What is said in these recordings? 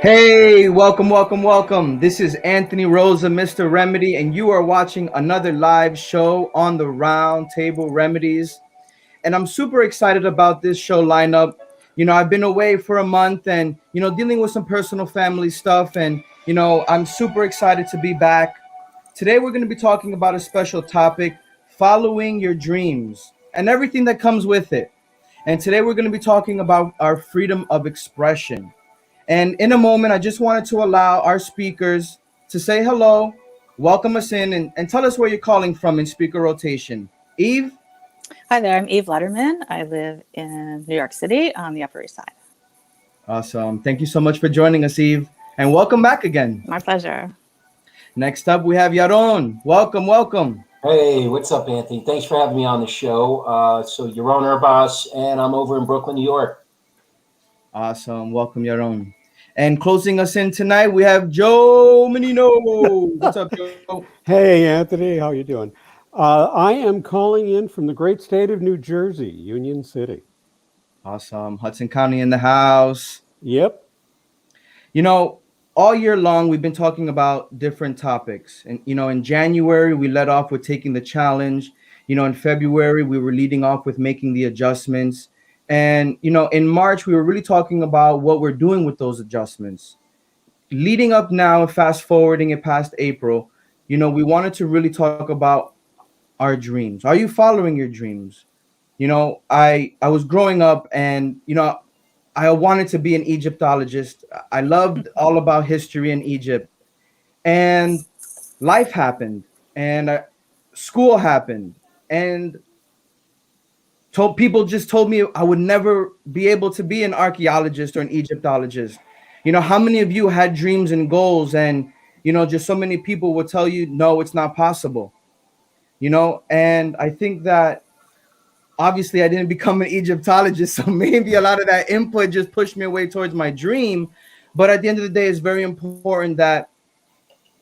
Hey, welcome, welcome, welcome. This is Anthony Rosa, Mr. Remedy, and you are watching another live show on the Round Table Remedies. And I'm super excited about this show lineup. I've been away for a month and, dealing with some personal family stuff. And, I'm super excited to be back. Today, we're going to be talking about a special topic, following your dreams and everything that comes with it. And today, we're going to be talking about our freedom of expression. And in a moment, I just wanted to allow our speakers to say hello, welcome us in, and tell us where you're calling from in speaker rotation. Eve? Hi there, I'm Eve LEDERMAN. I live in New York City on the Upper East Side. Awesome. Thank you so much for joining us, Eve. And welcome back again. My pleasure. Next up, we have Yaron. Welcome, welcome. Hey, what's up, Anthony? Thanks for having me on the show. So Yaron URBAS, and I'm over in Brooklyn, New York. Awesome. Welcome, Yaron. And closing us in tonight, we have Joe MENINO. What's up, Joe? Hey, Anthony. How you doing? I am calling in from the great state of New Jersey, Union City. Awesome. Hudson County in the house. Yep. All year long, we've been talking about different topics. And, in January, we led off with taking the challenge. In February, we were leading off with making the adjustments. And, in March, we were really talking about what we're doing with those adjustments. Leading up now, fast forwarding it past April, we wanted to really talk about our dreams. Are you following your dreams? I was growing up and, I wanted to be an Egyptologist. I loved all about history in Egypt. And life happened and school happened. And people just told me I would never be able to be an archaeologist or an Egyptologist. How many of you had dreams and goals and, just so many people would tell you, no, it's not possible. And I think that obviously I didn't become an Egyptologist. So maybe a lot of that input just pushed me away towards my dream. But at the end of the day, it's very important that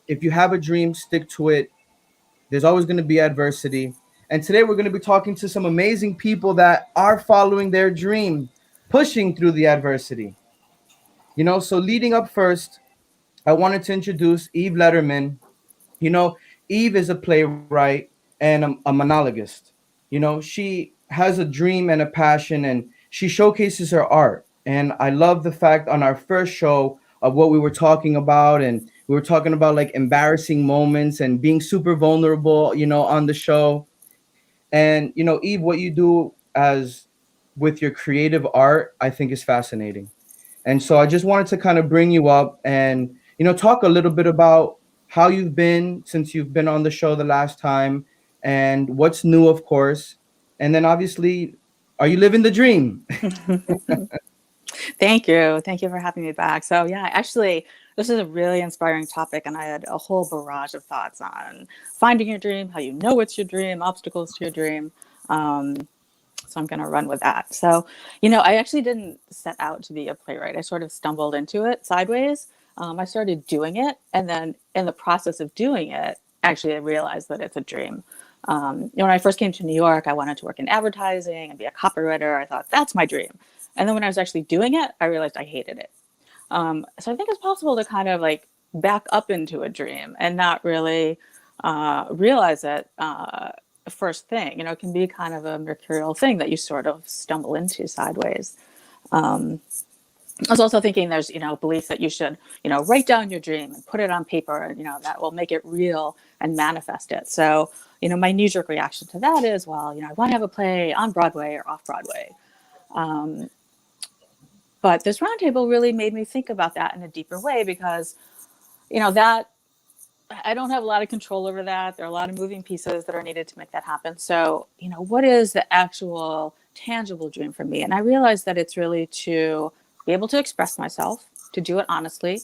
if you have a dream, stick to it. There's always going to be adversity. And today we're going to be talking to some amazing people that are following their dream, pushing through the adversity. So leading up first, I wanted to introduce Eve LEDERMAN. Eve is a playwright and a monologist. She has a dream and a passion, and she showcases her art. And I love the fact on our first show of what we were talking about, and we were talking about like embarrassing moments and being super vulnerable, on the show. And, Eve, what you do with your creative art, I think is fascinating. And so I just wanted to kind of bring you up and, talk a little bit about how you've been since you've been on the show the last time and what's new, of course. And then obviously, are you living the dream? Thank you. Thank you for having me back. So yeah, actually, this is a really inspiring topic, and I had a whole barrage of thoughts on finding your dream, how you know it's your dream, obstacles to your dream. So I'm going to run with that. So, I actually didn't set out to be a playwright. I sort of stumbled into it sideways. I started doing it, and then in the process of doing it, actually I realized that it's a dream. When I first came to New York, I wanted to work in advertising and be a copywriter. I thought that's my dream. And then when I was actually doing it, I realized I hated it. So I think it's possible to kind of like back up into a dream and not really realize it first thing. It can be kind of a mercurial thing that you sort of stumble into sideways. I was also thinking there's, belief that you should, write down your dream and put it on paper, and, that will make it real and manifest it. So, my knee-jerk reaction to that is, well, I want to have a play on Broadway or off Broadway. But this roundtable really made me think about that in a deeper way because, that I don't have a lot of control over that. There are a lot of moving pieces that are needed to make that happen. So, what is the actual tangible dream for me? And I realized that it's really to be able to express myself, to do it honestly,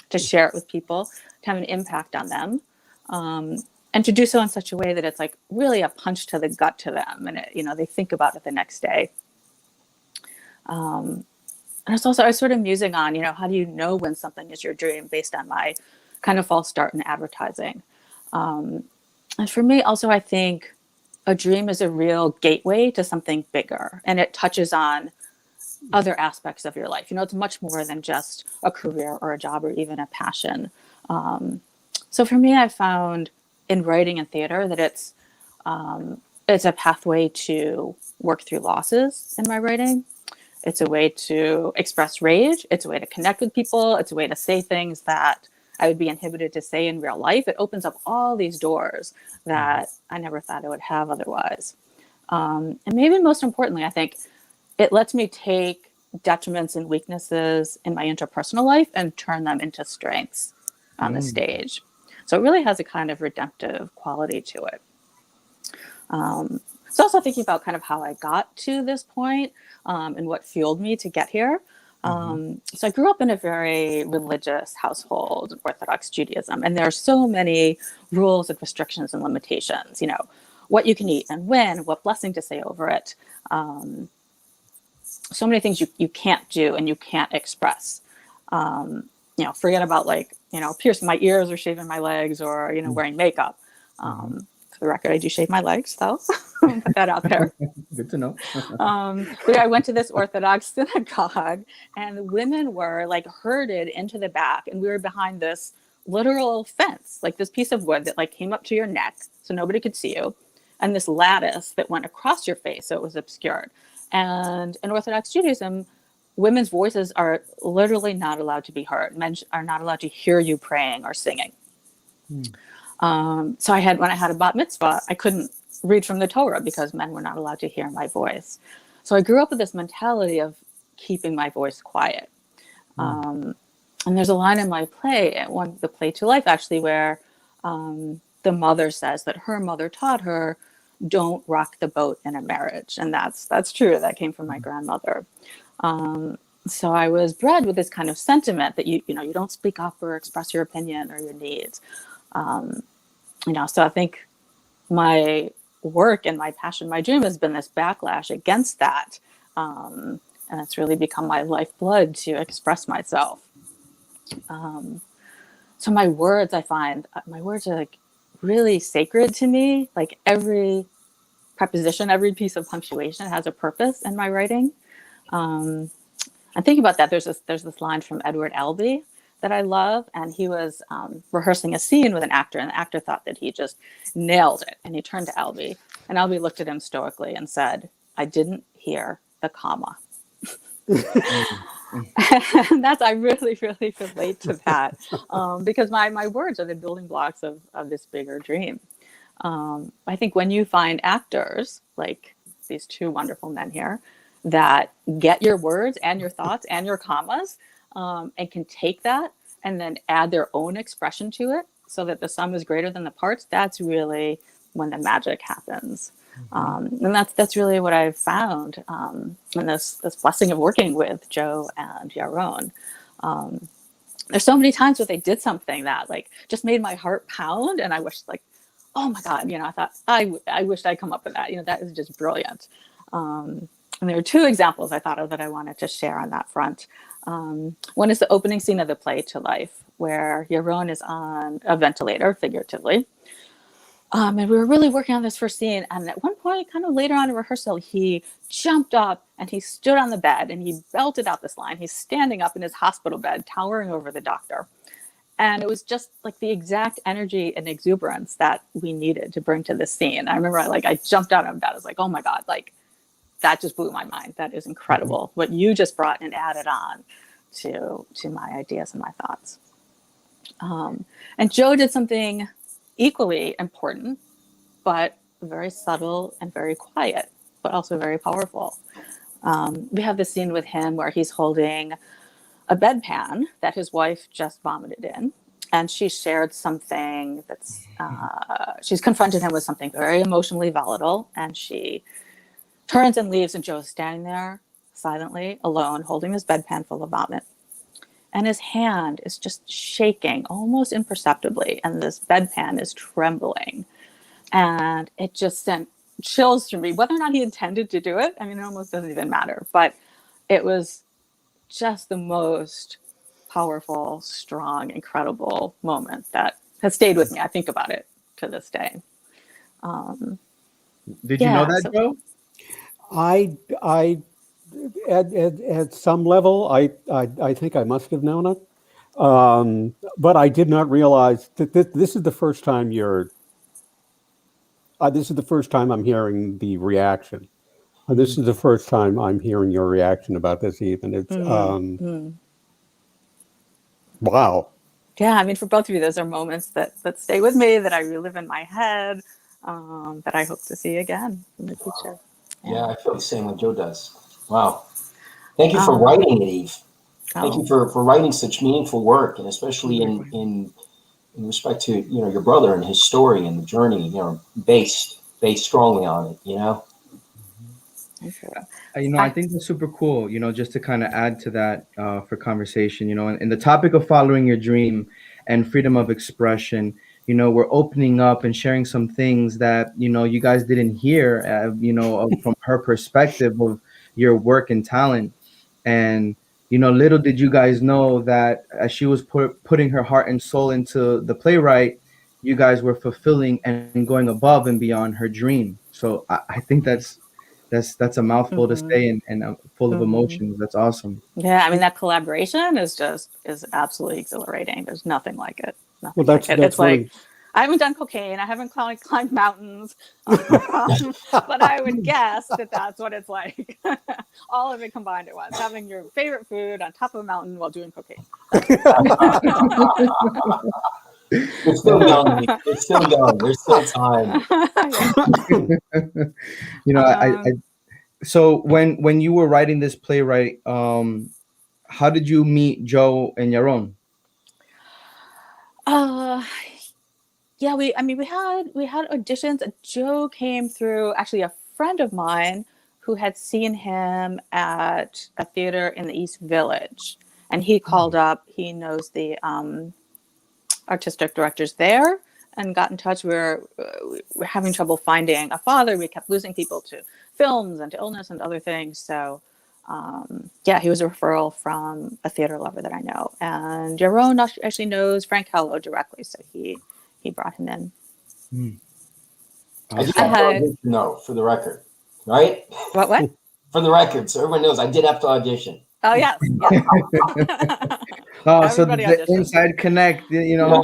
to share it with people, to have an impact on them, and to do so in such a way that it's like really a punch to the gut to them, and they think about it the next day. And it's also I was sort of musing on, how do you know when something is your dream based on my kind of false start in advertising. And for me, also, I think a dream is a real gateway to something bigger, and it touches on other aspects of your life. You know, it's much more than just a career or a job or even a passion. So for me, I found in writing and theater that it's a pathway to work through losses in my writing. It's a way to express rage. It's a way to connect with people. It's a way to say things that I would be inhibited to say in real life. It opens up all these doors that I never thought I would have otherwise. And maybe most importantly, I think it lets me take detriments and weaknesses in my interpersonal life and turn them into strengths on the stage. So it really has a kind of redemptive quality to it. So also thinking about kind of how I got to this point and what fueled me to get here. So I grew up in a very religious household, Orthodox Judaism, and there are so many rules and restrictions and limitations, you know, what you can eat and when, what blessing to say over it. So many things you can't do and you can't express. You know, forget about like, you know, piercing my ears or shaving my legs or, you know, wearing makeup. For the record, I do shave my legs, though. I'll put that out there. Good to know. But I went to this Orthodox synagogue, and the women were like herded into the back, and we were behind this literal fence, like this piece of wood that like came up to your neck, so nobody could see you, and this lattice that went across your face, so it was obscured. And in Orthodox Judaism, women's voices are literally not allowed to be heard. Men are not allowed to hear you praying or singing. So when I had a bat mitzvah, I couldn't read from the Torah because men were not allowed to hear my voice. So I grew up with this mentality of keeping my voice quiet. And there's a line in my play, the play To Life actually, where the mother says that her mother taught her, don't rock the boat in a marriage. And that's true. That came from my grandmother. So I was bred with this kind of sentiment that you don't speak up or express your opinion or your needs. You know, so I think my work and my passion, my dream has been this backlash against that. And it's really become my lifeblood to express myself. So my words, I find my words are like really sacred to me. Like every preposition, every piece of punctuation has a purpose in my writing. And thinking about that, there's this line from Edward Albee that I love, and he was rehearsing a scene with an actor, and the actor thought that he just nailed it, and he turned to Albee, and Albee looked at him stoically and said, "I didn't hear the comma." And I really, really relate to that because my words are the building blocks of this bigger dream. I think when you find actors like these two wonderful men here that get your words and your thoughts and your commas and can take that and then add their own expression to it so that the sum is greater than the parts, that's really when the magic happens. And that's really what I've found in this blessing of working with Joe and Yaron. There's so many times where they did something that like just made my heart pound, and I wished like, oh my God, you know, I thought I wished I'd come up with that. You know, that is just brilliant. And there are two examples I thought of that I wanted to share on that front. One is the opening scene of the play To Life, where Yaron is on a ventilator, figuratively. And we were really working on this first scene. And at one point, kind of later on in rehearsal, he jumped up and he stood on the bed and he belted out this line. He's standing up in his hospital bed, towering over the doctor. And it was just like the exact energy and exuberance that we needed to bring to this scene. I remember I jumped out of bed. I was like, oh my God, like that just blew my mind. That is incredible. What you just brought and added on to my ideas and my thoughts. And Joe did something equally important, but very subtle and very quiet, but also very powerful. We have this scene with him where he's holding a bedpan that his wife just vomited in, and she shared something that's she's confronted him with something very emotionally volatile, and she turns and leaves, and Joe's standing there silently alone holding this bedpan full of vomit, and his hand is just shaking almost imperceptibly, and this bedpan is trembling, and it just sent chills through me. Whether or not he intended to do it, I mean, it almost doesn't even matter, but it was just the most powerful, strong, incredible moment that has stayed with me. I think about it to this day. Did you know that, Joe? I at some level, I think I must have known it, but I did not realize that this is the first time this is the first time I'm hearing the reaction. This is the first time I'm hearing your reaction about this, Ethan. It's wow. Yeah, I mean, for both of you, those are moments that stay with me, that I relive in my head, that I hope to see again in the future. Yeah, I feel the same way Joe does. Wow. Thank you for writing it, Eve. Thank you for writing such meaningful work, and especially in respect to, you know, your brother and his story and the journey, you know, based strongly on it, you know. You know, I think that's super cool, you know, just to kind of add to that for conversation, you know, and the topic of following your dream and freedom of expression, you know, we're opening up and sharing some things that, you know, you guys didn't hear, you know, from her perspective of your work and talent. And, you know, little did you guys know that as she was putting her heart and soul into the playwright, you guys were fulfilling and going above and beyond her dream. So I think that's a mouthful to say and full of emotions. That's awesome. Yeah, I mean, that collaboration is absolutely exhilarating. There's nothing like it. Nothing Well, like it. It's like, I haven't done cocaine. I haven't climbed mountains, but I would guess that that's what it's like. All of it combined at once. Having your favorite food on top of a mountain while doing cocaine. It's still young. It's still young. There's still time. You know, so when you were writing this playwright, how did you meet Joe and Yaron? Yeah, we had auditions. Joe came through actually a friend of mine who had seen him at a theater in the East Village, and he called up. He knows the artistic directors there, and got in touch. We're having trouble finding a father. We kept losing people to films and to illness and other things. So yeah, he was a referral from a theater lover that I know, and Yaron actually knows Frank Hello directly, so he brought him in. I did have to audition, though, for the record, right? What? For the record, so everyone knows I did have to audition. Oh yes. Oh, so the inside connect, you know.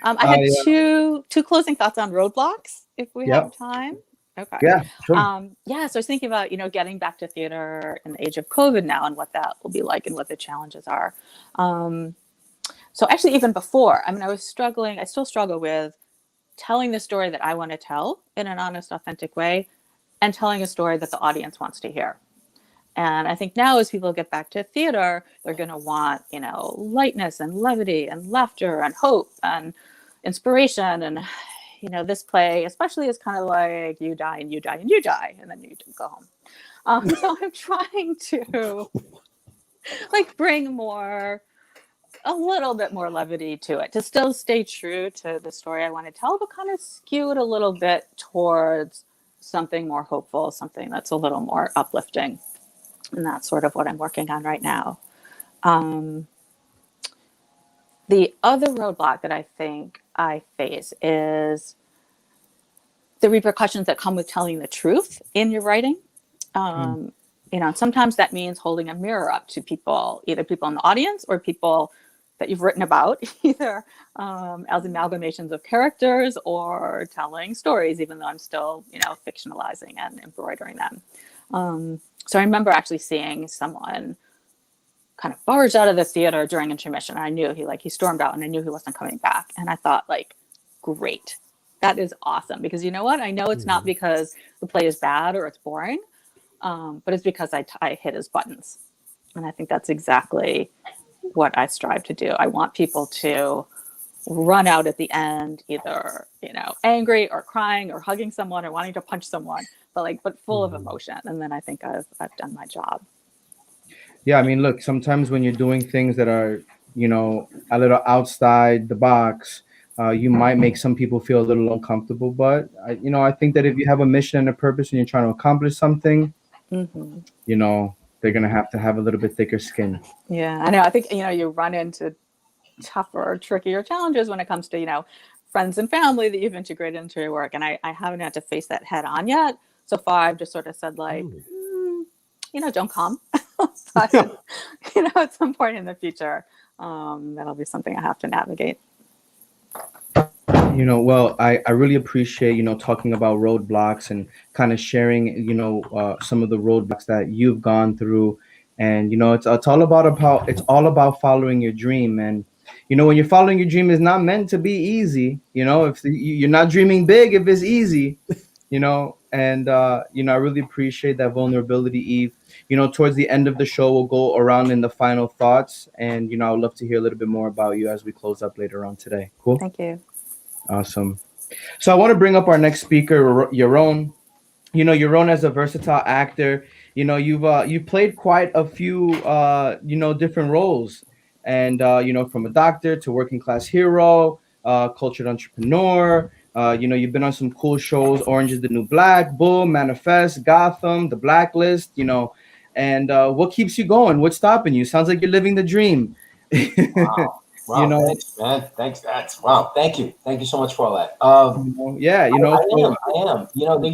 I had two closing thoughts on roadblocks, if we have time. Okay. Yeah, sure. Yeah, so I was thinking about, you know, getting back to theater in the age of COVID now and what that will be like and what the challenges are. So actually, even before, I mean, I still struggle with telling the story that I want to tell in an honest, authentic way, and telling a story that the audience wants to hear. And I think now as people get back to theater, they're going to want, you know, lightness and levity and laughter and hope and inspiration. And, you know, this play especially is kind of like you die and you die and you die, and then you go home. So I'm trying to like bring a little bit more levity to it, to still stay true to the story I want to tell, but kind of skew it a little bit towards something more hopeful, something that's a little more uplifting. And that's sort of what I'm working on right now. The other roadblock that I think I face is the repercussions that come with telling the truth in your writing. You know, sometimes that means holding a mirror up to people, either people in the audience or people that you've written about, either as amalgamations of characters or telling stories, even though I'm still, you know, fictionalizing and embroidering them. So I remember actually seeing someone kind of barge out of the theater during intermission. I knew he stormed out, and I knew he wasn't coming back. And I thought, like, great, that is awesome. Because you know what? I know it's not because the play is bad or it's boring, but it's because I hit his buttons. And I think that's exactly what I strive to do. I want people to run out at the end, either, you know, angry or crying or hugging someone or wanting to punch someone, but full of emotion. And then I think I've done my job. Yeah, I mean, look, sometimes when you're doing things that are, you know, a little outside the box, you might make some people feel a little uncomfortable. But I think that if you have a mission and a purpose and you're trying to accomplish something, you know, they're gonna have to have a little bit thicker skin. Yeah, I know. I think, you know, you run into tougher, trickier challenges when it comes to, you know, friends and family that you've integrated into your work. And I haven't had to face that head on yet. So far, I've just sort of said like, don't come. But, at some point in the future, that'll be something I have to navigate. Well, I really appreciate, talking about roadblocks and kind of sharing, some of the roadblocks that you've gone through. And, it's all about following your dream. And, when you're following your dream, it's not meant to be easy. If you're not dreaming big, if it's easy, and, I really appreciate that vulnerability, Eve. Towards the end of the show, we'll go around in the final thoughts. And, I would love to hear a little bit more about you as we close up later on today. Cool. Thank you. Awesome. So I want to bring up our next speaker, Yaron. Yaron, as a versatile actor, you've played quite a few different roles, and from a doctor to working class hero, cultured entrepreneur. You've been on some cool shows: Orange is the New Black, Bull, Manifest, Gotham, The Blacklist. And what keeps you going? What's stopping you? Sounds like you're living the dream. Wow. Wow, thanks, man. Thanks. Wow. Thank you so much for all that. Yeah, I am.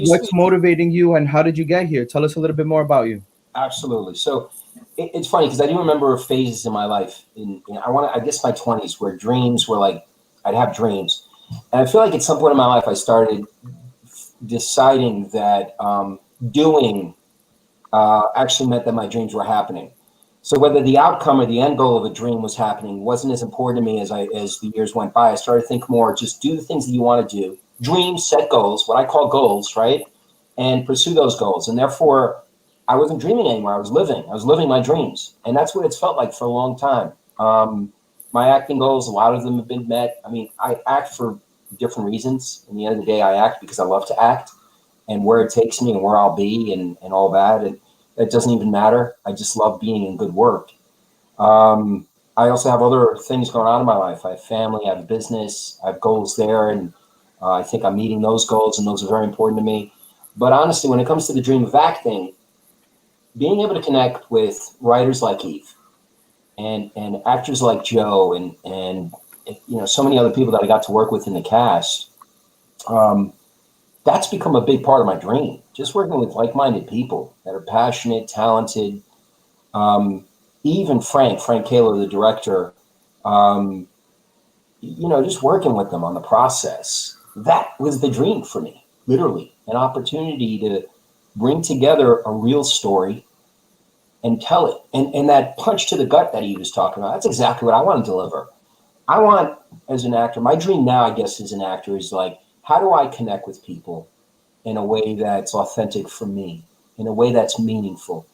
What's motivating you, and how did you get here? Tell us a little bit more about you. Absolutely. So it's funny because I do remember phases in my life I guess my 20s where dreams were like, I'd have dreams, and I feel like at some point in my life I started deciding that doing actually meant that my dreams were happening. So whether the outcome or the end goal of a dream was happening wasn't as important to me as the years went by. I started to think more, just do the things that you want to do. Dream, set goals, what I call goals, right? And pursue those goals. And therefore, I wasn't dreaming anymore. I was living my dreams. And that's what it's felt like for a long time. My acting goals, a lot of them have been met. I mean, I act for different reasons. In the end of the day, I act because I love to act, and where it takes me and where I'll be and all that. And it doesn't even matter. I just love being in good work. I also have other things going on in my life. I have family, I have business, I have goals there. And I think I'm meeting those goals, and those are very important to me. But honestly, when it comes to the dream of acting, being able to connect with writers like Eve and actors like Joe and so many other people that I got to work with in the cast, that's become a big part of my dream. Just working with like-minded people that are passionate, talented. Even Frank Kahler, the director, just working with them on the process. That was the dream for me, literally. An opportunity to bring together a real story and tell it. And that punch to the gut that he was talking about, that's exactly what I want to deliver. I want, as an actor, my dream now, I guess, as an actor is like, how do I connect with people in a way that's authentic for me, in a way that's meaningful,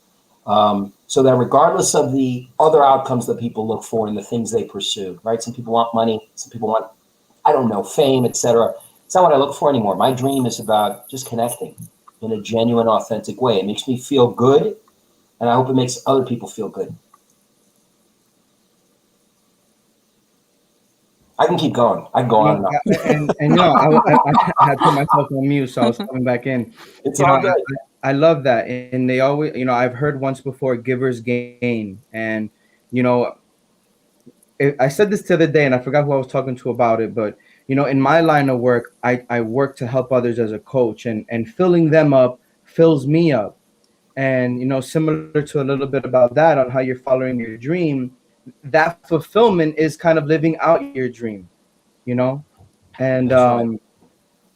so that regardless of the other outcomes that people look for and the things they pursue, right? Some people want money, some people want, I don't know, fame, etc. It's not what I look for anymore. My dream is about just connecting in a genuine, authentic way. It makes me feel good, and I hope it makes other people feel good. I can keep going. I can go on and on. I had put myself on mute, so I was coming back in. It's all good. I love that. And they always, I've heard once before, givers gain. And, I said this the other day, and I forgot who I was talking to about it, but, in my line of work, I work to help others as a coach, and filling them up fills me up. And, similar to a little bit about that on how you're following your dream, that fulfillment is kind of living out your dream, and right.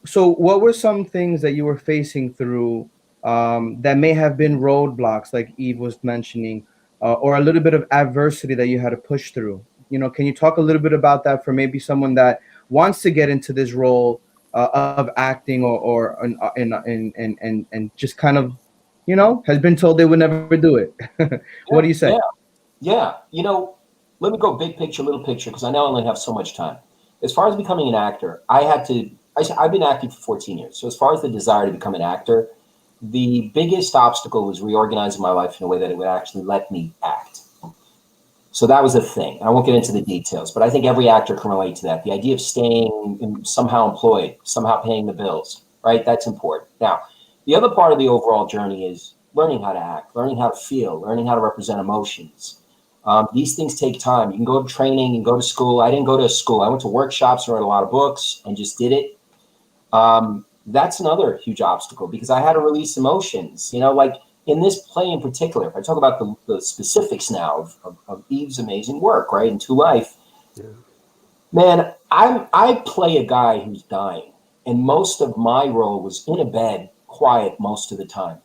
So what were some things that you were facing through that may have been roadblocks, like Eve was mentioning, or a little bit of adversity that you had to push through? Can you talk a little bit about that for maybe someone that wants to get into this role of acting, or and just kind of has been told they would never do it? What do you say? Yeah. Let me go big picture, little picture, because I now only have so much time. As far as becoming an actor, I've been acting for 14 years. So as far as the desire to become an actor, the biggest obstacle was reorganizing my life in a way that it would actually let me act. So that was a thing. I won't get into the details, but I think every actor can relate to that. The idea of staying somehow employed, somehow paying the bills, right? That's important. Now, the other part of the overall journey is learning how to act, learning how to feel, learning how to represent emotions. These things take time. You can go to training and go to school. I didn't go to school. I went to workshops and read a lot of books and just did it. That's another huge obstacle because I had to release emotions, you know, like in this play in particular. If I talk about the specifics now of Eve's amazing work, right, in To Life, man, I play a guy who's dying, and most of my role was in a bed, quiet most of the time.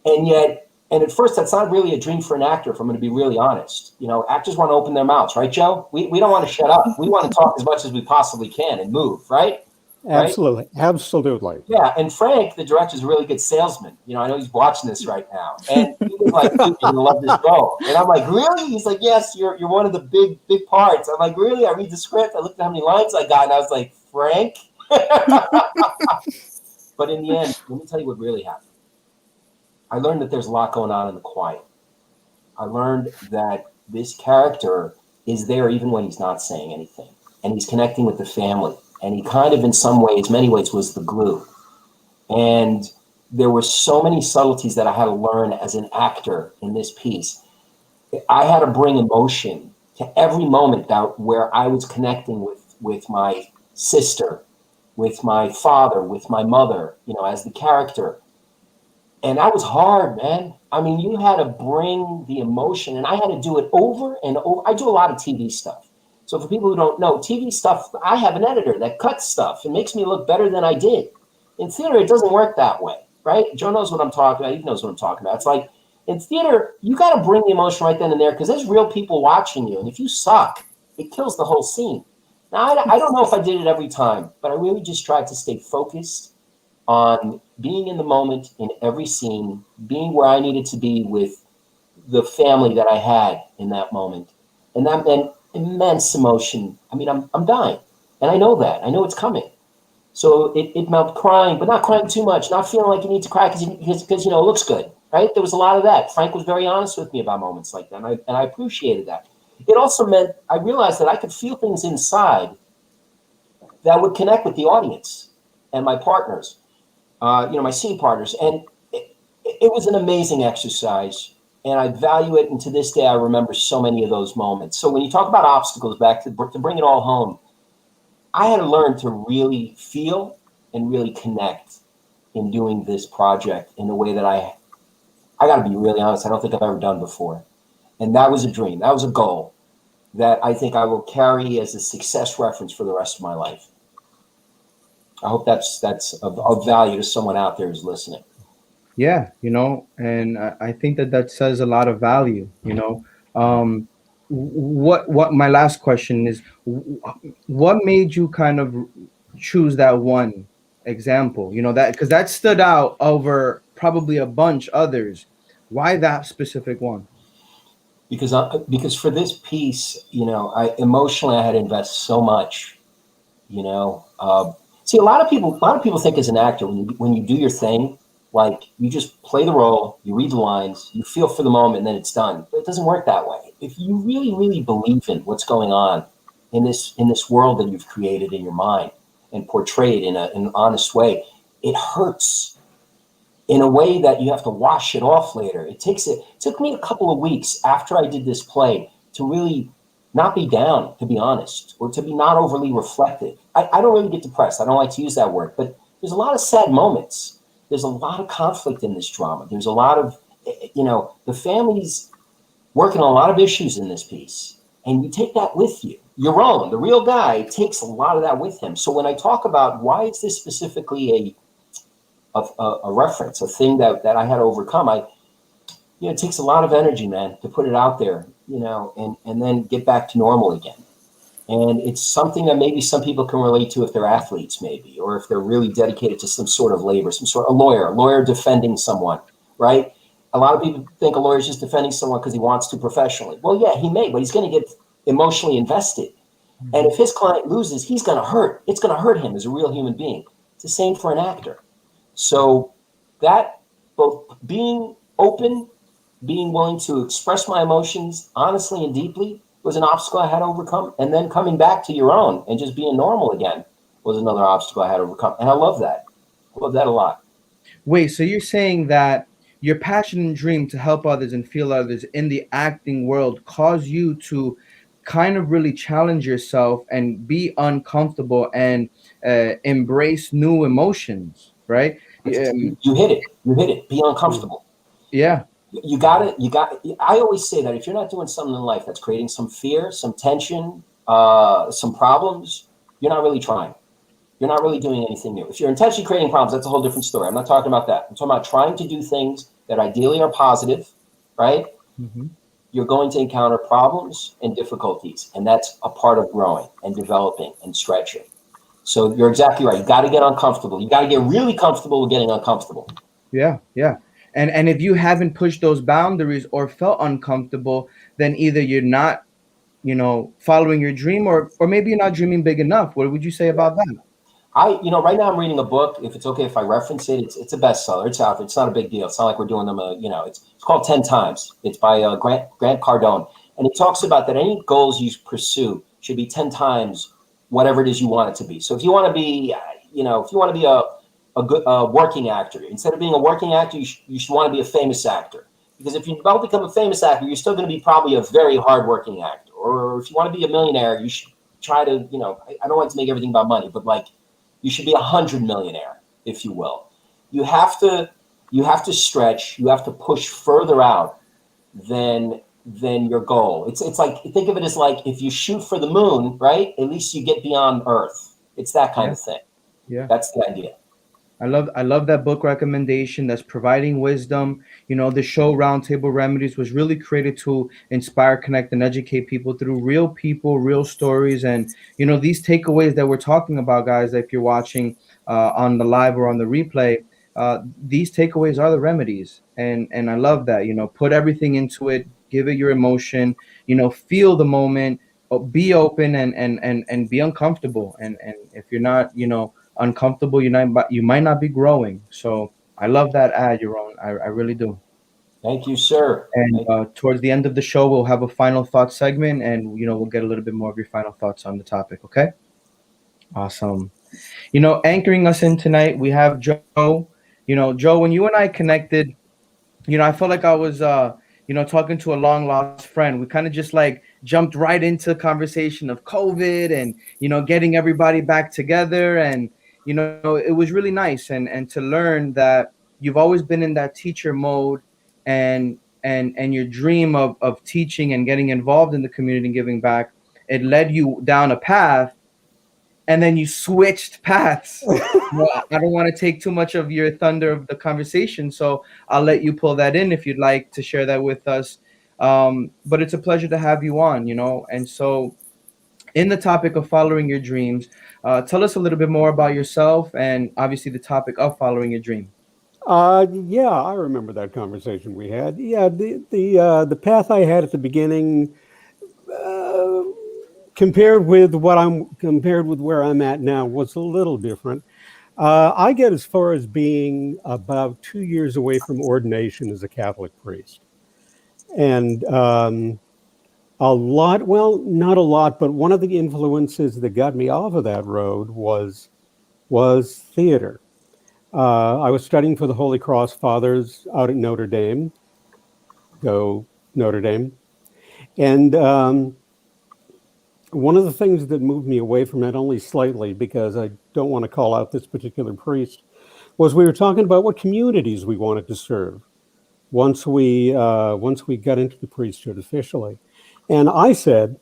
And yet, and at first, that's not really a dream for an actor, if I'm going to be really honest. You know, actors want to open their mouths, right, Joe? We don't want to shut up. We want to talk as much as we possibly can and move, right? Absolutely. Right? Absolutely. Yeah. And Frank, the director, is a really good salesman. You know, I know he's watching this right now. And he was like, dude, you're going to love this role. And I'm like, really? He's like, yes, you're one of the big parts. I'm like, really? I read the script. I looked at how many lines I got, and I was like, Frank? But in the end, let me tell you what really happened. I learned that there's a lot going on in the quiet. I learned that this character is there even when he's not saying anything. And he's connecting with the family. And he kind of, in some ways, many ways, was the glue. And there were so many subtleties that I had to learn as an actor in this piece. I had to bring emotion to every moment that where I was connecting with my sister, with my father, with my mother, you know, as the character. And that was hard, man. I mean, you had to bring the emotion, and I had to do it over and over. I do a lot of TV stuff. So for people who don't know, TV stuff, I have an editor that cuts stuff and makes me look better than I did. In theater, it doesn't work that way, right? Joe knows what I'm talking about. He knows what I'm talking about. It's like, in theater, you got to bring the emotion right then and there because there's real people watching you. And if you suck, it kills the whole scene. Now, I don't know if I did it every time, but I really just tried to stay focused on being in the moment in every scene, being where I needed to be with the family that I had in that moment. And that meant immense emotion. I mean, I'm dying, and I know that. I know it's coming. So it meant crying, but not crying too much, not feeling like you need to cry because you know, it looks good, right? There was a lot of that. Frank was very honest with me about moments like that, and I appreciated that. It also meant I realized that I could feel things inside that would connect with the audience and my partners. You know, my scene partners. And it was an amazing exercise. And I value it. And to this day, I remember so many of those moments. So when you talk about obstacles, back to bring it all home, I had to learn to really feel and really connect in doing this project in a way that I got to be really honest, I don't think I've ever done before. And that was a dream. That was a goal that I think I will carry as a success reference for the rest of my life. I hope that's of value to someone out there who's listening. Yeah, you know, and I think that says a lot of value, you know. What my last question is, what made you kind of choose that one example, you know, that because that stood out over probably a bunch others. Why that specific one? Because for this piece, you know, I emotionally I had to invest so much, you know. See, a lot of people think as an actor, when you do your thing, like you just play the role, you read the lines, you feel for the moment, and then it's done. But it doesn't work that way. If you really, really believe in what's going on in this world that you've created in your mind and portrayed in an honest way, it hurts in a way that you have to wash it off later. It took me a couple of weeks after I did this play to really not be down, to be honest, or to be not overly reflective. I don't really get depressed. I don't like to use that word, but there's a lot of sad moments. There's a lot of conflict in this drama. There's a lot of, you know, the family's working on a lot of issues in this piece, and you take that with you. Yaron, the real guy, takes a lot of that with him. So when I talk about why is this specifically a reference, a thing that I had to overcome, you know, it takes a lot of energy, man, to put it out there, you know, and then get back to normal again. And it's something that maybe some people can relate to if they're athletes, maybe, or if they're really dedicated to some sort of labor, some sort of a lawyer defending someone, right? A lot of people think a lawyer is just defending someone because he wants to professionally. Well, yeah, he may, but he's going to get emotionally invested. And if his client loses, he's going to hurt. It's going to hurt him as a real human being. It's the same for an actor. So that both being open, being willing to express my emotions honestly and deeply was an obstacle I had to overcome. And then coming back to your own and just being normal again was another obstacle I had to overcome. And I love that. I love that a lot. Wait, so you're saying that your passion and dream to help others and feel others in the acting world cause you to kind of really challenge yourself and be uncomfortable and embrace new emotions, right? You hit it. You hit it. Be uncomfortable. Yeah. You got it. I always say that if you're not doing something in life that's creating some fear, some tension, some problems, you're not really trying. You're not really doing anything new. If you're intentionally creating problems, that's a whole different story. I'm not talking about that. I'm talking about trying to do things that ideally are positive, right? Mm-hmm. You're going to encounter problems and difficulties, and that's a part of growing and developing and stretching. So you're exactly right. You got to get uncomfortable. You got to get really comfortable with getting uncomfortable. Yeah, yeah. And if you haven't pushed those boundaries or felt uncomfortable, then either you're not, following your dream, or maybe you're not dreaming big enough. What would you say about that? Right now I'm reading a book. If it's okay if I reference it, it's a bestseller. It's out. It's not a big deal. It's not like we're doing them. It's called 10 Times. It's by Grant Cardone, and it talks about that any goals you pursue should be 10 times whatever it is you want it to be. So if you want to be, if you want to be a good working actor, instead of being a working actor, you should want to be a famous actor. Because if you don't become a famous actor, you're still going to be probably a very hardworking actor. Or if you want to be a millionaire, you should try to, I don't want to make everything about money, but like, you should be 100 millionaire, if you will. You have to stretch. You have to push further out than your goal. It's like, think of it as like if you shoot for the moon, right? At least you get beyond Earth. It's that kind of thing. Yeah, that's the idea. I love that book recommendation. That's providing wisdom. The show Roundtable Remedies was really created to inspire, connect, and educate people through real people, real stories, and these takeaways that we're talking about, guys. If you're watching on the live or on the replay, these takeaways are the remedies, and I love that. Put everything into it, give it your emotion. Feel the moment, be open, and be uncomfortable. And if you're not, uncomfortable, you might not be growing. So I love that ad, Yaron. I really do. Thank you, sir. And towards the end of the show, we'll have a final thought segment, and we'll get a little bit more of your final thoughts on the topic. Okay. Awesome. Anchoring us in tonight, we have Joe. Joe, when you and I connected, I felt like I was talking to a long lost friend. We kind of just like jumped right into the conversation of COVID and getting everybody back together, and it was really nice and to learn that you've always been in that teacher mode, and your dream of teaching and getting involved in the community and giving back, it led you down a path, and then you switched paths. I don't want to take too much of your thunder of the conversation, so I'll let you pull that in if you'd like to share that with us. But it's a pleasure to have you on, and so in the topic of following your dreams, tell us a little bit more about yourself and obviously the topic of following your dream. Yeah, I remember that conversation we had. Yeah, the path I had at the beginning, compared with where I'm at now, was a little different. I get as far as being about 2 years away from ordination as a Catholic priest, and a lot. Well, not a lot, but one of the influences that got me off of that road was theater. I was studying for the Holy Cross Fathers out at Notre Dame. Go Notre Dame. And one of the things that moved me away from it, only slightly, because I don't want to call out this particular priest, was we were talking about what communities we wanted to serve once we got into the priesthood officially. And I said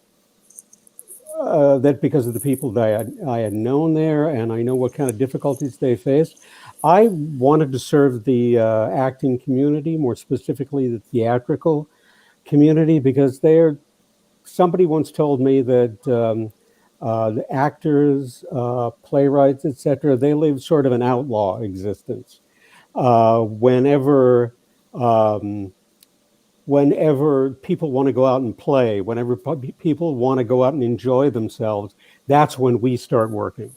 that because of the people that I had known there, and I know what kind of difficulties they faced, I wanted to serve the acting community, more specifically the theatrical community, because somebody once told me that the actors, playwrights, etc., they live sort of an outlaw existence. Whenever people want to go out and play, whenever people want to go out and enjoy themselves, that's when we start working.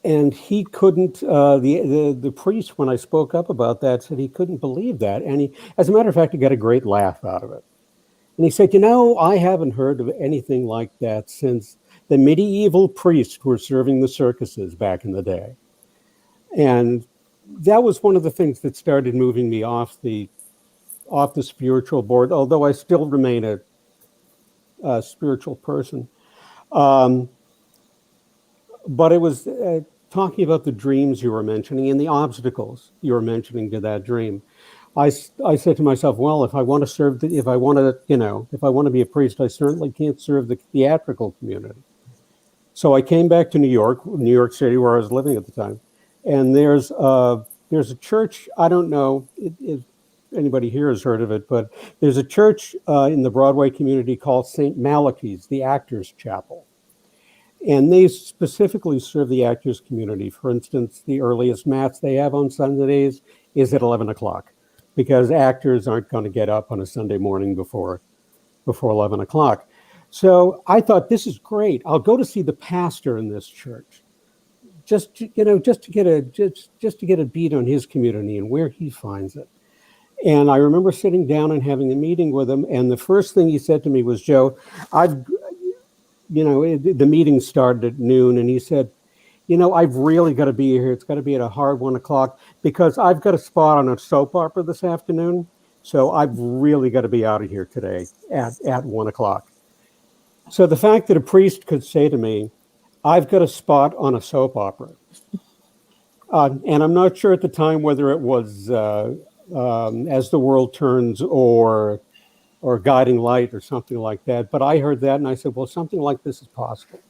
And he couldn't, the priest, when I spoke up about that, said he couldn't believe that. And he, as a matter of fact, he got a great laugh out of it. And he said, I haven't heard of anything like that since the medieval priests were serving the circuses back in the day. And that was one of the things that started moving me off the spiritual board, although I still remain a spiritual person. But it was talking about the dreams you were mentioning and the obstacles you were mentioning to that dream. I said to myself, well, if I want to serve, if I want to be a priest, I certainly can't serve the theatrical community. So I came back to New York City, where I was living at the time. And there's a church, I don't know if anybody here has heard of it, but there's a church in the Broadway community called St. Malachy's, the Actors Chapel. And they specifically serve the actors community. For instance, the earliest mass they have on Sundays is at 11 o'clock, because actors aren't going to get up on a Sunday morning before 11 o'clock. So I thought, this is great. I'll go to see the pastor in this church, just to get a beat on his community and where he finds it. And I remember sitting down and having a meeting with him. And the first thing he said to me was, Joe, the meeting started at noon, and he said, I've really got to be here. It's got to be at a hard 1 o'clock, because I've got a spot on a soap opera this afternoon. So I've really got to be out of here today at 1 o'clock. So the fact that a priest could say to me, I've got a spot on a soap opera. And I'm not sure at the time whether it was As the World Turns or Guiding Light or something like that. But I heard that and I said, well, something like this is possible.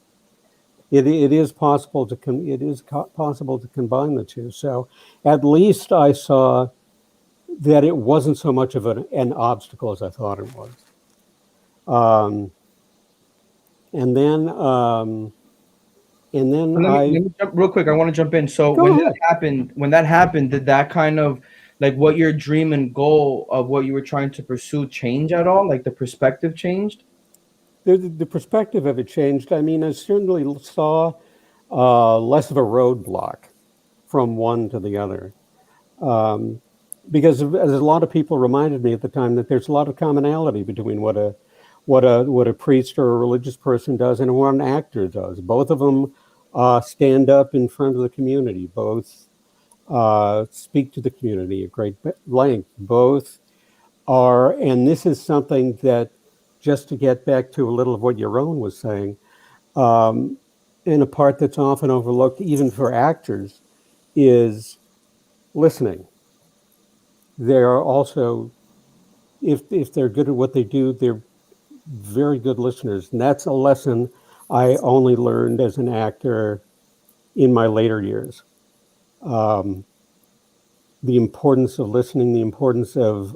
It is possible to combine the two. So at least I saw that it wasn't so much of an obstacle as I thought it was. And then let me jump real quick. I want to jump in. So when that happened, did that kind of, like, what your dream and goal of what you were trying to pursue change at all? Like the perspective changed? The perspective of it changed. I mean, I certainly saw less of a roadblock from one to the other. Because as a lot of people reminded me at the time, that there's a lot of commonality between what a priest or a religious person does and what an actor does. Both of them stand up in front of the community. Both speak to the community at great length. Both are, and this is something that, just to get back to a little of what Yaron was saying, in a part that's often overlooked, even for actors, is listening. They are also, if they're good at what they do, they're very good listeners. And that's a lesson I only learned as an actor in my later years. The importance of listening, the importance of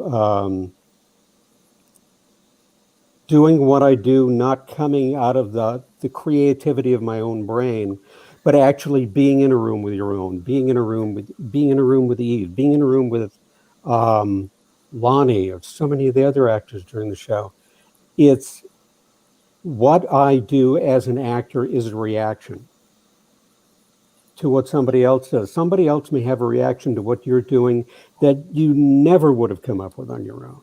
doing what I do, not coming out of the creativity of my own brain, but actually being in a room with Yaron, being in a room with Eve, being in a room with Lonnie, or so many of the other actors during the show. It's what I do as an actor is a reaction to what somebody else does. Somebody else may have a reaction to what you're doing that you never would have come up with on your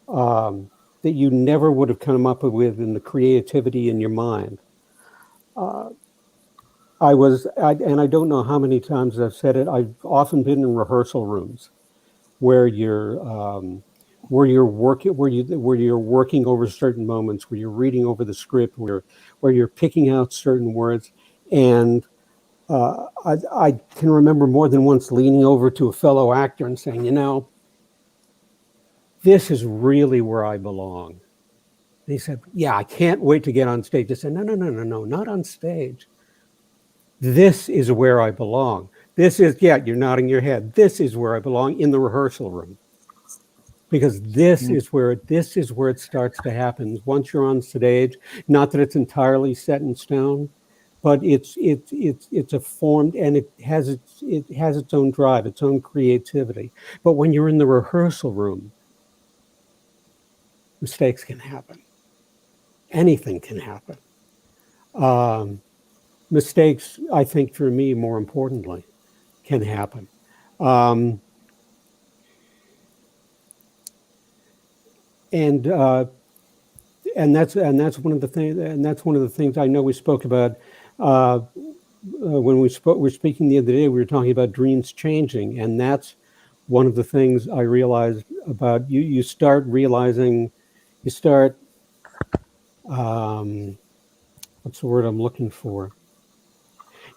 own, that you never would have come up with in the creativity in your mind. I don't know how many times I've said it, I've often been in rehearsal rooms where you're working over certain moments, where you're reading over the script, where you're picking out certain words. And I can remember more than once leaning over to a fellow actor and saying, this is really where I belong. And he said, yeah, I can't wait to get on stage. I said, no, not on stage. This is where I belong. This is, yeah, you're nodding your head. This is where I belong, in the rehearsal room. Because this is where it starts to happen. Once you're on stage, not that it's entirely set in stone, but it's a formed, and it has its own drive, its own creativity. But when you're in the rehearsal room, mistakes can happen. Anything can happen. Mistakes, I think, for me, more importantly, can happen. And that's one of the things. And that's one of the things I know we spoke about when we're speaking the other day, we were talking about dreams changing, and that's one of the things I realized about you. You start realizing, you start, what's the word I'm looking for?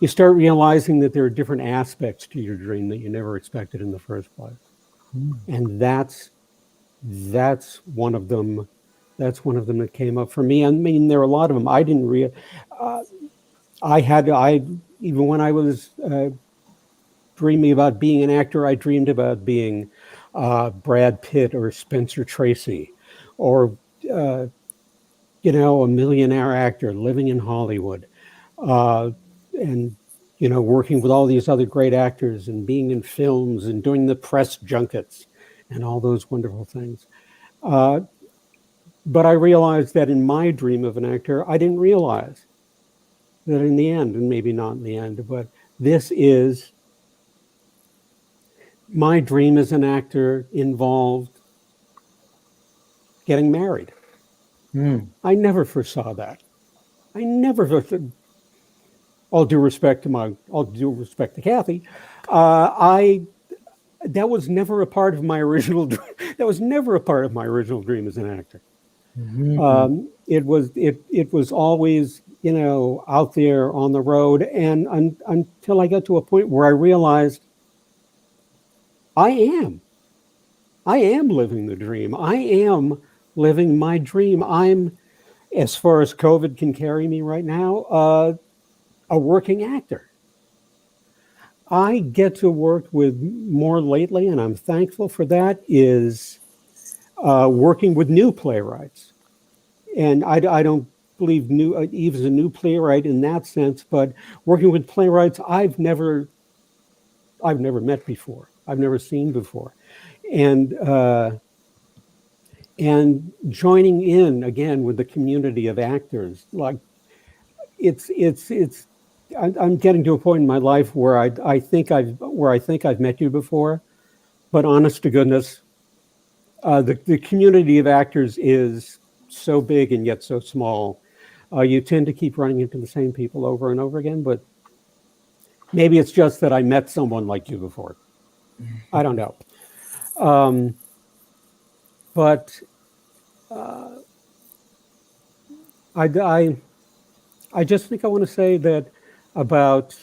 You start realizing that there are different aspects to your dream that you never expected in the first place. And that's one of them. That's one of them that came up for me. I mean, there are a lot of them. I didn't even when I was dreaming about being an actor, I dreamed about being Brad Pitt or Spencer Tracy, or a millionaire actor living in Hollywood, and working with all these other great actors and being in films and doing the press junkets and all those wonderful things. But I realized that in my dream of an actor, I didn't realize that in the end, and maybe not in the end, but this is my dream as an actor involved getting married. I never foresaw that. I never, all due respect to Kathy, that was never a part of my original dream. That was never a part of my original dream as an actor. It was always, out there on the road, and until I got to a point where I realized I am living the dream. I am living my dream. I'm, as far as COVID can carry me right now, a working actor. I get to work with more lately, and I'm thankful for that, is working with new playwrights. And I don't believe Eve's a new playwright in that sense, but working with playwrights I've never met before, I've never seen before, and joining in again with the community of actors. Like I'm getting to a point in my life where I think I've met you before, but honest to goodness, the community of actors is so big and yet so small. You tend to keep running into the same people over and over again, but maybe it's just that I met someone like you before. I don't know. But I just think I want to say that about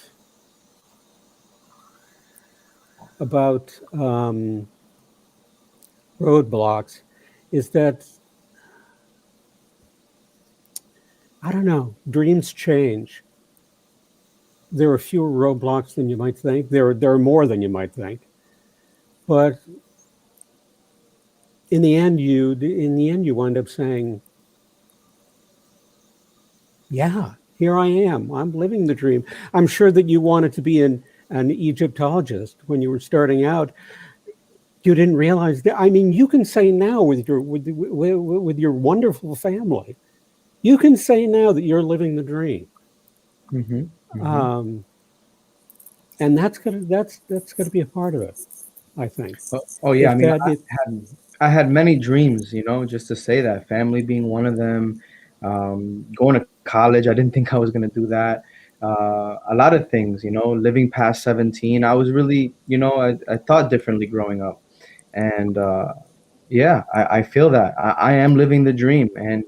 roadblocks is that, I don't know, dreams change. There are fewer roadblocks than you might think. There are more than you might think. But in the end, you wind up saying, yeah, here I am. I'm living the dream. I'm sure that you wanted to be an Egyptologist when you were starting out. You didn't realize that. I mean, you can say now with your wonderful family, you can say now that you're living the dream. And that's gonna be a part of it, I think. Oh yeah, I mean, I had many dreams, just to say that, family being one of them. Going to college, I didn't think I was going to do that. A lot of things, living past 17, I was really, I thought differently growing up. And yeah, I feel that. I am living the dream. And,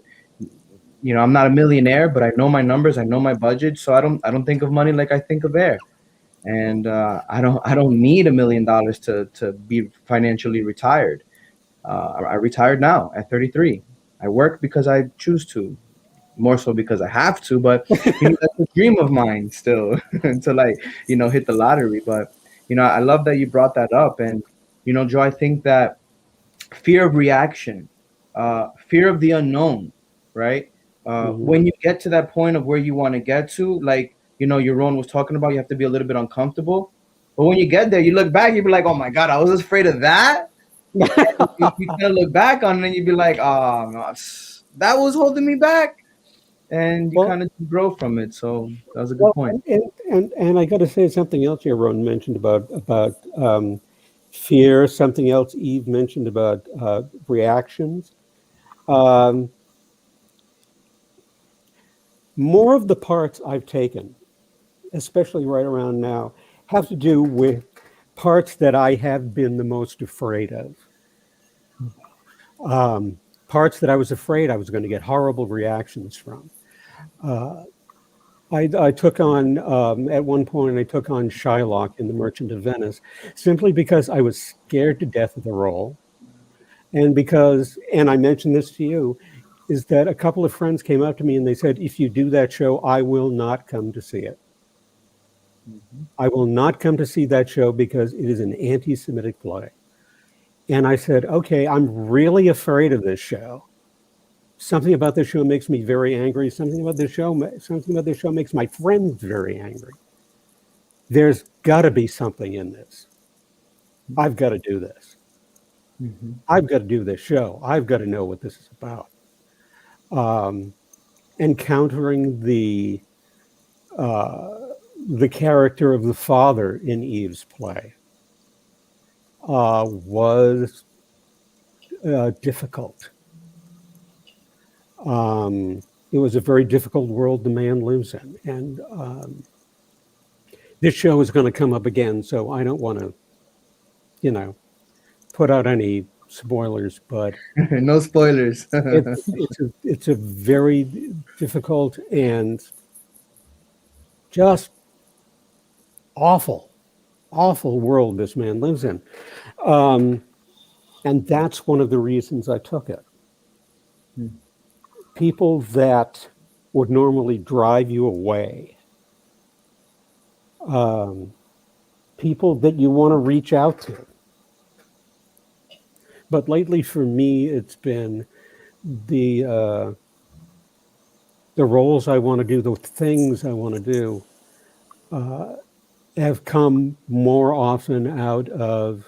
I'm not a millionaire, but I know my numbers, I know my budget. So I don't think of money like I think of air. And I don't need $1 million to be financially retired. I retired now at 33. I work because I choose to, more so because I have to, but that's a dream of mine still until I, hit the lottery. But, I love that you brought that up. And, Joe, I think that fear of reaction, fear of the unknown, right? When you get to that point of where you want to get to, like, Yaron was talking about, you have to be a little bit uncomfortable. But when you get there, you look back, you be like, oh my God, I was afraid of that. you kind of look back on it and you'd be like, oh, no, that was holding me back. And you kind of grow from it. So that was a good point. And I got to say something else here, Ron mentioned about fear, something else Eve mentioned about reactions. More of the parts I've taken especially right around now, have to do with parts that I have been the most afraid of. Parts that I was afraid I was going to get horrible reactions from. I took on, at one point, I took on Shylock in The Merchant of Venice, simply because I was scared to death of the role. And because, and I mentioned this to you, is that a couple of friends came up to me and they said, if you do that show, I will not come to see it. I will not come to see that show because it is an anti-Semitic play. And I said, okay, I'm really afraid of this show. Something about this show makes me very angry. Something about this show makes my friends very angry. There's got to be something in this. I've got to do this. I've got to do this show. I've got to know what this is about. Encountering the character of the father in Eve's play was difficult. It was a very difficult world the man lives in. And this show is going to come up again, so I don't want to, put out any spoilers, but no spoilers. it's a very difficult and just awful world this man lives in. And that's one of the reasons I took it. People that would normally drive you away, people that you want to reach out to. But lately for me, it's been the roles I want to do, the things I want to do, have come more often out of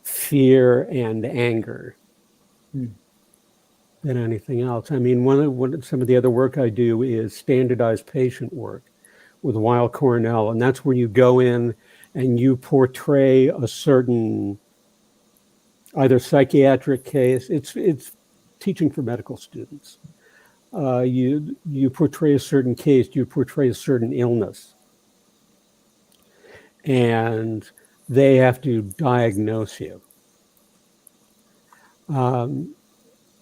fear and anger than anything else. I mean, some of the other work I do is standardized patient work with Wilde Cornell, and that's where you go in and you portray a certain either psychiatric case. It's teaching for medical students. You portray a certain case, you portray a certain illness, and they have to diagnose you.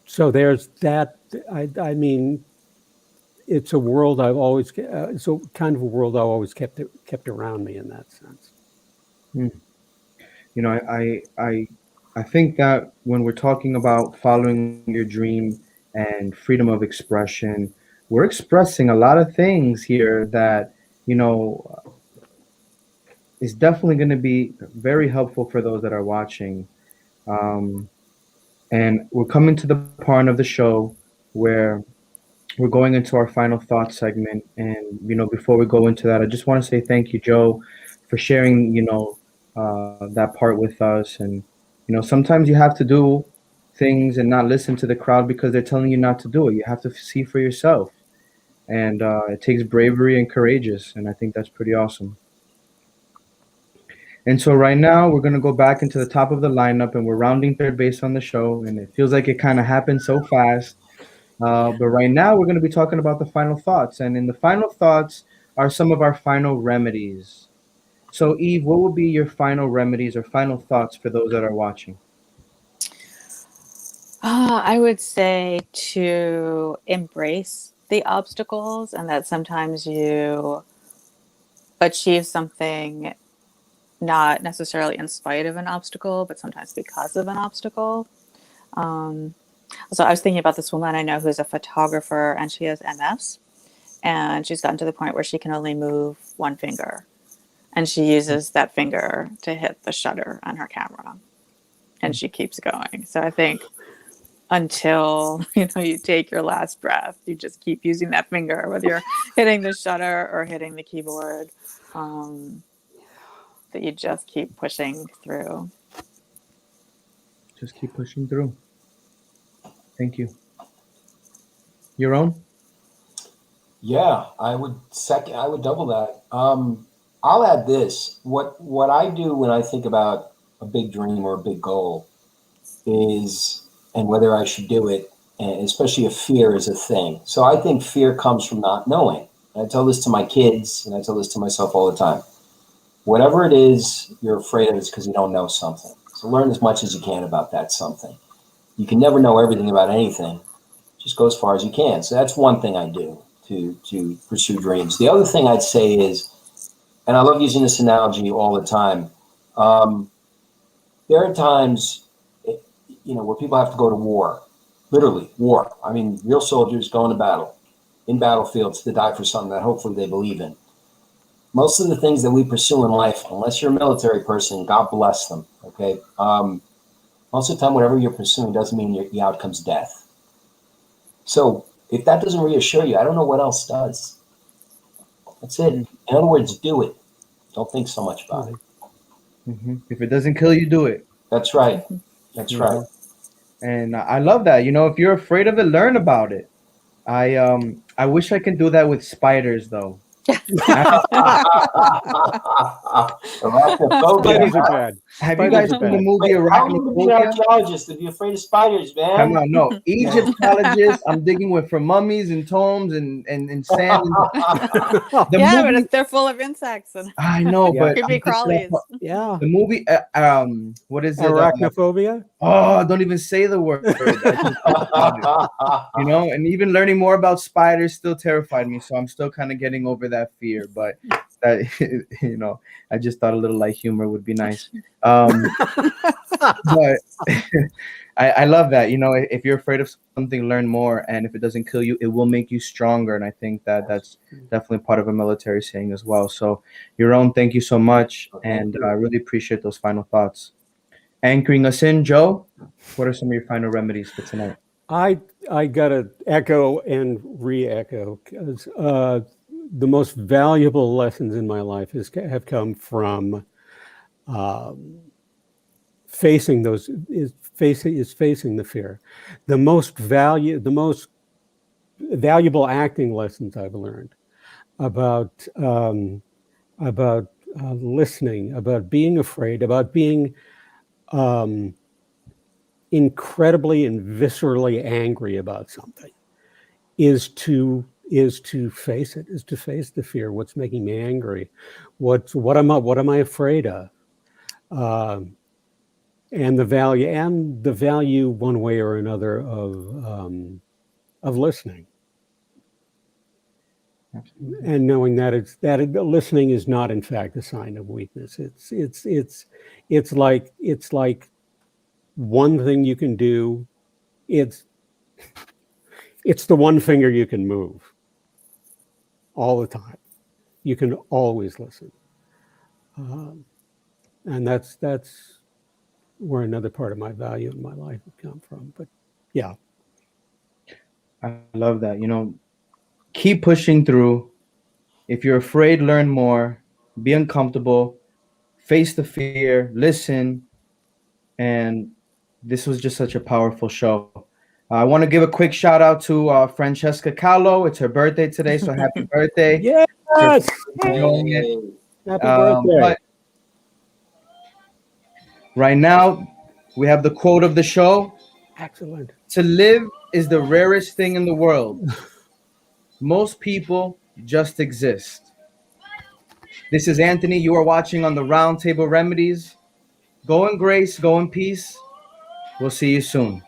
So there's that. I mean, it's a world I've always, it's a kind of a world I've always kept around me in that sense. You know, I think that when we're talking about following your dream and freedom of expression, we're expressing a lot of things here that, is definitely going to be very helpful for those that are watching. And we're coming to the part of the show where we're going into our final thought segment. And, before we go into that, I just want to say thank you, Joe, for sharing, that part with us. And, sometimes you have to do things and not listen to the crowd because they're telling you not to do it. You have to see for yourself. And it takes bravery and courageous. And I think that's pretty awesome. And so right now we're going to go back into the top of the lineup and we're rounding third base on the show. And it feels like it kind of happened so fast. But right now we're going to be talking about the final thoughts. And in the final thoughts are some of our final remedies. So Eve, what will be your final remedies or final thoughts for those that are watching? I would say to embrace the obstacles and that sometimes you achieve something not necessarily in spite of an obstacle, but sometimes because of an obstacle. So I was thinking about this woman I know who's a photographer and she has MS and she's gotten to the point where she can only move one finger and she uses that finger to hit the shutter on her camera and she keeps going. So I think until you take your last breath, you just keep using that finger, whether you're hitting the shutter or hitting the keyboard, that you just keep pushing through. Just keep pushing through. Thank you. Yaron? Yeah, I would double that. I'll add this. What I do when I think about a big dream or a big goal is, and whether I should do it, and especially if fear is a thing. So I think fear comes from not knowing. I tell this to my kids, and I tell this to myself all the time. Whatever it is you're afraid of, is because you don't know something. So learn as much as you can about that something. You can never know everything about anything. Just go as far as you can. So that's one thing I do to pursue dreams. The other thing I'd say is, and I love using this analogy all the time, there are times, where people have to go to war, literally war. I mean, real soldiers going to battle, in battlefields to die for something that hopefully they believe in. Most of the things that we pursue in life, unless you're a military person, God bless them, okay? Most of the time, whatever you're pursuing doesn't mean the outcome's death. So if that doesn't reassure you, I don't know what else does. That's it. In other words, do it. Don't think so much about it. Mm-hmm. If it doesn't kill you, do it. That's right. That's right. And I love that. If you're afraid of it, learn about it. I wish I could do that with spiders, though. Spiders are bad. Have you guys seen the movie Arachnophobia? How are you be an archaeologist to be afraid of spiders, man? Come on, no. Egyptologists, I'm digging for mummies and tombs and sand. But if they're full of insects. And I know, but creepy crawlies. The movie, what is it? Arachnophobia? Don't even say the word. And even learning more about spiders still terrified me. So I'm still kind of getting over that fear. But that, I just thought a little light humor would be nice. But I love that. If you're afraid of something, learn more. And if it doesn't kill you, it will make you stronger. And I think that's definitely part of a military saying as well. So, Yaron, thank you so much. And I really appreciate those final thoughts. Anchoring us in, Joe, what are some of your final remedies for tonight? I got to echo and re-echo, because the most valuable lessons in my life have come from facing the fear. The most valuable acting lessons I've learned about listening, about being afraid, about being incredibly and viscerally angry about something, is to face it, is to face the fear. What's making me angry? What am I afraid of? And the value one way or another of listening. Absolutely. And knowing that listening is not in fact a sign of weakness. It's like one thing you can do. It's the one finger you can move all the time. You can always listen, and that's where another part of my value in my life has come from. But yeah, I love that. Keep pushing through. If you're afraid, learn more. Be uncomfortable. Face the fear. Listen. And this was just such a powerful show. I want to give a quick shout out to Francesca Callo. It's her birthday today, so happy birthday. Yes! Happy birthday. But right now, we have the quote of the show. Excellent. To live is the rarest thing in the world. Most people just exist. This is Anthony. You are watching on the Roundtable Remedies. Go in grace, go in peace. We'll see you soon.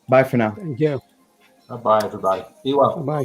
Bye for now. Thank you. Bye, everybody. Be well. Bye.